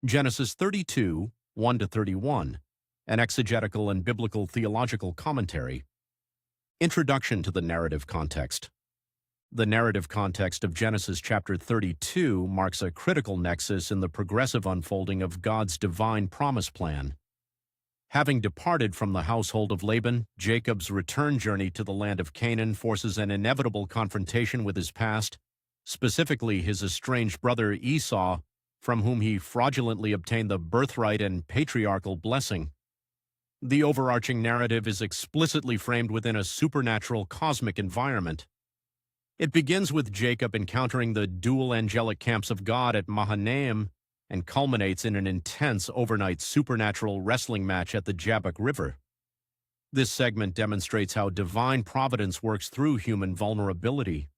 Genesis 32, 1-31, an exegetical and biblical theological commentary. Introduction to the narrative context. The narrative context of Genesis chapter 32 marks a critical nexus in the progressive unfolding of God's divine promise plan. Having departed from the household of Laban, Jacob's return journey to the land of Canaan forces an inevitable confrontation with his past, specifically his estranged brother Esau, from whom he fraudulently obtained the birthright and patriarchal blessing. The overarching narrative is explicitly framed within a supernatural cosmic environment. It begins with Jacob encountering the dual angelic camps of God at Mahanaim and culminates in an intense overnight supernatural wrestling match at the Jabbok River. This segment demonstrates how divine providence works through human vulnerability.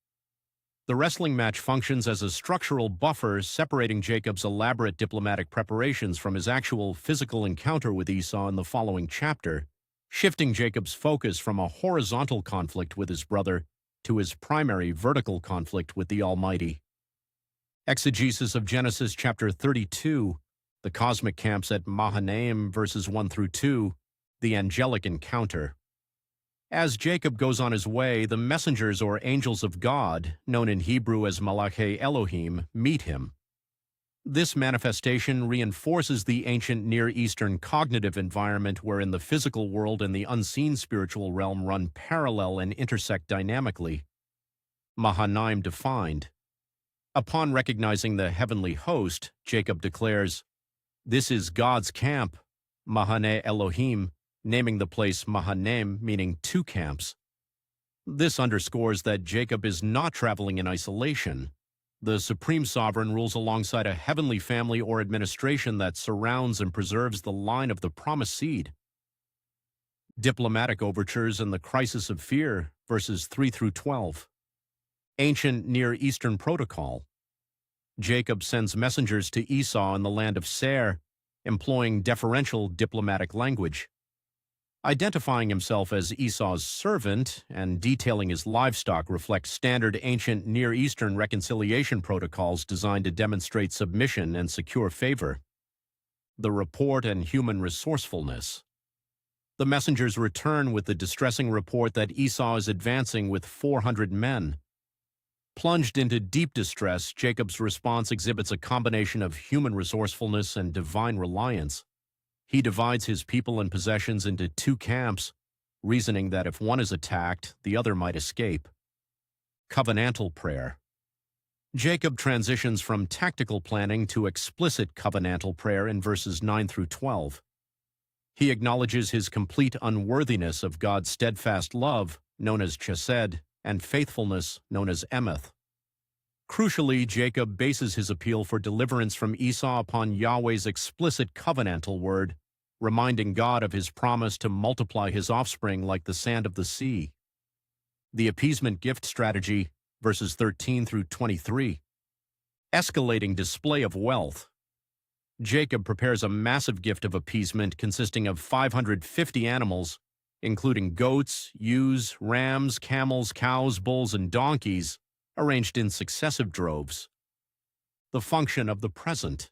The wrestling match functions as a structural buffer separating Jacob's elaborate diplomatic preparations from his actual physical encounter with Esau in the following chapter, shifting Jacob's focus from a horizontal conflict with his brother to his primary vertical conflict with the Almighty. Exegesis of Genesis chapter 32, the cosmic camps at Mahanaim verses 1-2, the angelic encounter. As Jacob goes on his way, the messengers or angels of God, known in Hebrew as Malachet Elohim, meet him. This manifestation reinforces the ancient Near Eastern cognitive environment wherein the physical world and the unseen spiritual realm run parallel and intersect dynamically. Mahanaim defined. Upon recognizing the heavenly host, Jacob declares, "This is God's camp, Mahaneh Elohim," naming the place Mahanaim, meaning two camps. This underscores that Jacob is not traveling in isolation. The supreme sovereign rules alongside a heavenly family or administration that surrounds and preserves the line of the promised seed. Diplomatic overtures and the crisis of fear, verses 3-12. Ancient Near Eastern protocol. Jacob sends messengers to Esau in the land of Seir, employing deferential diplomatic language. Identifying himself as Esau's servant and detailing his livestock reflects standard ancient Near Eastern reconciliation protocols designed to demonstrate submission and secure favor. The report and human resourcefulness. The messengers return with the distressing report that Esau is advancing with 400 men. Plunged into deep distress, Jacob's response exhibits a combination of human resourcefulness and divine reliance. He divides his people and possessions into two camps, reasoning that if one is attacked, the other might escape. Covenantal prayer. Jacob transitions from tactical planning to explicit covenantal prayer in verses 9-12. He acknowledges his complete unworthiness of God's steadfast love, known as chesed, and faithfulness, known as emeth. Crucially, Jacob bases his appeal for deliverance from Esau upon Yahweh's explicit covenantal word, reminding God of his promise to multiply his offspring like the sand of the sea. The appeasement gift strategy, verses 13-23. Escalating display of wealth. Jacob prepares a massive gift of appeasement consisting of 550 animals, including goats, ewes, rams, camels, cows, bulls, and donkeys, arranged in successive droves. The function of the present.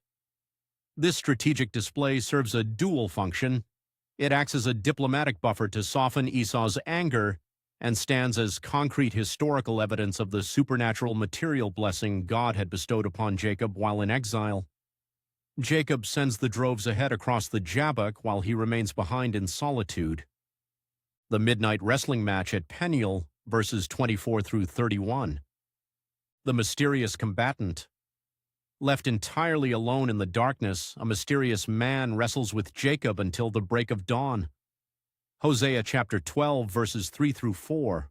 This strategic display serves a dual function. It acts as a diplomatic buffer to soften Esau's anger and stands as concrete historical evidence of the supernatural material blessing God had bestowed upon Jacob while in exile. Jacob sends the droves ahead across the Jabbok while he remains behind in solitude. The midnight wrestling match at Peniel, verses 24-31. The mysterious combatant. Left entirely alone in the darkness, a mysterious man wrestles with Jacob until the break of dawn. Hosea chapter 12, verses 3-4.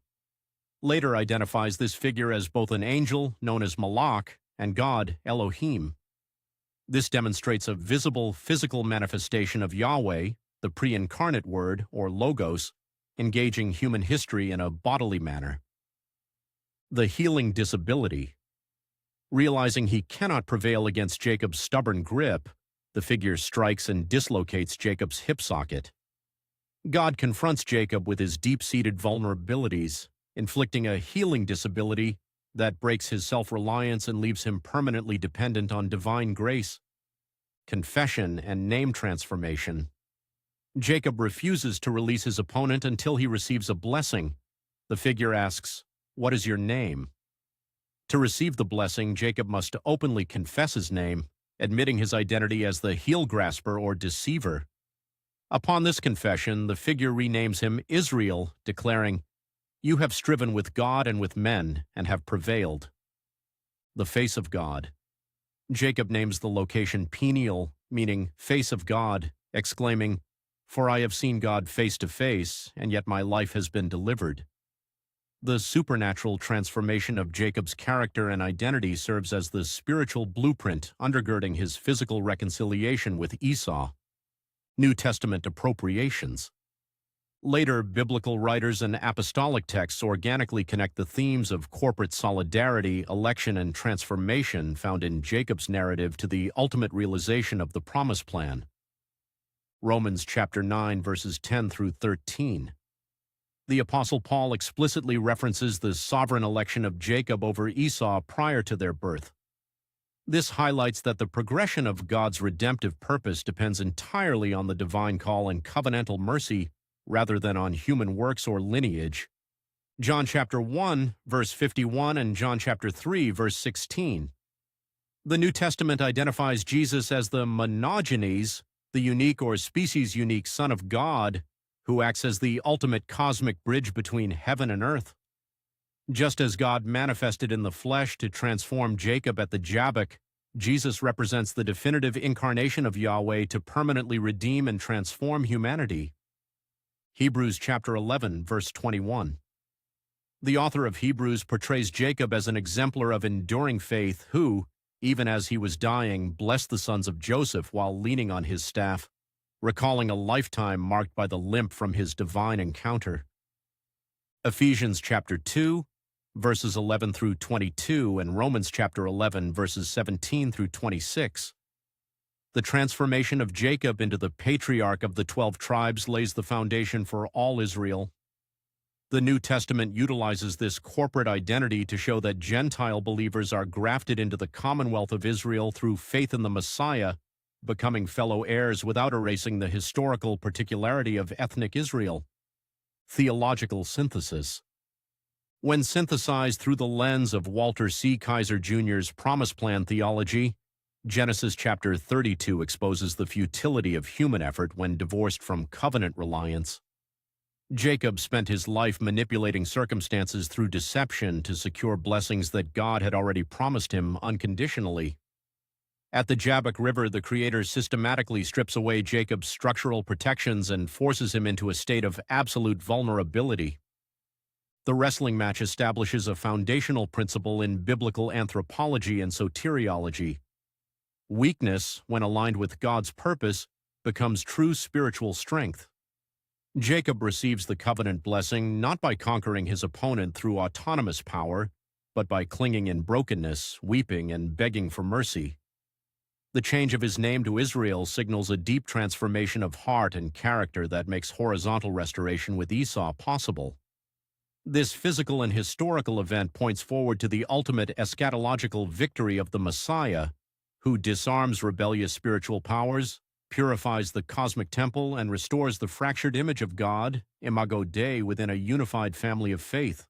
Later identifies this figure as both an angel, known as Malach, and God, Elohim. This demonstrates a visible physical manifestation of Yahweh, the pre-incarnate word, or logos, engaging human history in a bodily manner. The healing disability. Realizing he cannot prevail against Jacob's stubborn grip, the figure strikes and dislocates Jacob's hip socket. God confronts Jacob with his deep-seated vulnerabilities, inflicting a healing disability that breaks his self-reliance and leaves him permanently dependent on divine grace. confession, and name transformation. Jacob refuses to release his opponent until he receives a blessing. The figure asks, "What is your name?" To receive the blessing, Jacob must openly confess his name, admitting his identity as the heel grasper or deceiver. Upon this confession, the figure renames him Israel, declaring, "You have striven with God and with men, and have prevailed." The face of God. Jacob names the location Peniel, meaning face of God, exclaiming, "For I have seen God face to face, and yet my life has been delivered." The supernatural transformation of Jacob's character and identity serves as the spiritual blueprint undergirding his physical reconciliation with Esau. New Testament appropriations. Later, biblical writers and apostolic texts organically connect the themes of corporate solidarity, election, and transformation found in Jacob's narrative to the ultimate realization of the promise plan. Romans chapter 9, verses 10 through 13. The Apostle Paul explicitly references the sovereign election of Jacob over Esau prior to their birth. This highlights that the progression of God's redemptive purpose depends entirely on the divine call and covenantal mercy rather than on human works or lineage. John chapter 1, verse 51 and John chapter 3, verse 16. The New Testament identifies Jesus as the monogenes, the unique or species-unique Son of God, who acts as the ultimate cosmic bridge between heaven and earth. Just as God manifested in the flesh to transform Jacob at the Jabbok, Jesus represents the definitive incarnation of Yahweh to permanently redeem and transform humanity. Hebrews chapter 11, verse 21. The author of Hebrews portrays Jacob as an exemplar of enduring faith who, even as he was dying, blessed the sons of Joseph while leaning on his staff, recalling a lifetime marked by the limp from his divine encounter. Ephesians chapter 2, verses 11 through 22, and Romans chapter 11, verses 17 through 26. The transformation of Jacob into the patriarch of the 12 tribes lays the foundation for all Israel. The New Testament utilizes this corporate identity to show that Gentile believers are grafted into the commonwealth of Israel through faith in the Messiah, becoming fellow heirs without erasing the historical particularity of ethnic Israel. Theological synthesis. When synthesized through the lens of Walter C. Kaiser Jr.'s Promise Plan theology, Genesis chapter 32 exposes the futility of human effort when divorced from covenant reliance. Jacob spent his life manipulating circumstances through deception to secure blessings that God had already promised him unconditionally. At the Jabbok River, the Creator systematically strips away Jacob's structural protections and forces him into a state of absolute vulnerability. The wrestling match establishes a foundational principle in biblical anthropology and soteriology. Weakness, when aligned with God's purpose, becomes true spiritual strength. Jacob receives the covenant blessing not by conquering his opponent through autonomous power, but by clinging in brokenness, weeping, and begging for mercy. The change of his name to Israel signals a deep transformation of heart and character that makes horizontal restoration with Esau possible. This physical and historical event points forward to the ultimate eschatological victory of the Messiah, who disarms rebellious spiritual powers, purifies the cosmic temple, and restores the fractured image of God, Imago Dei, within a unified family of faith.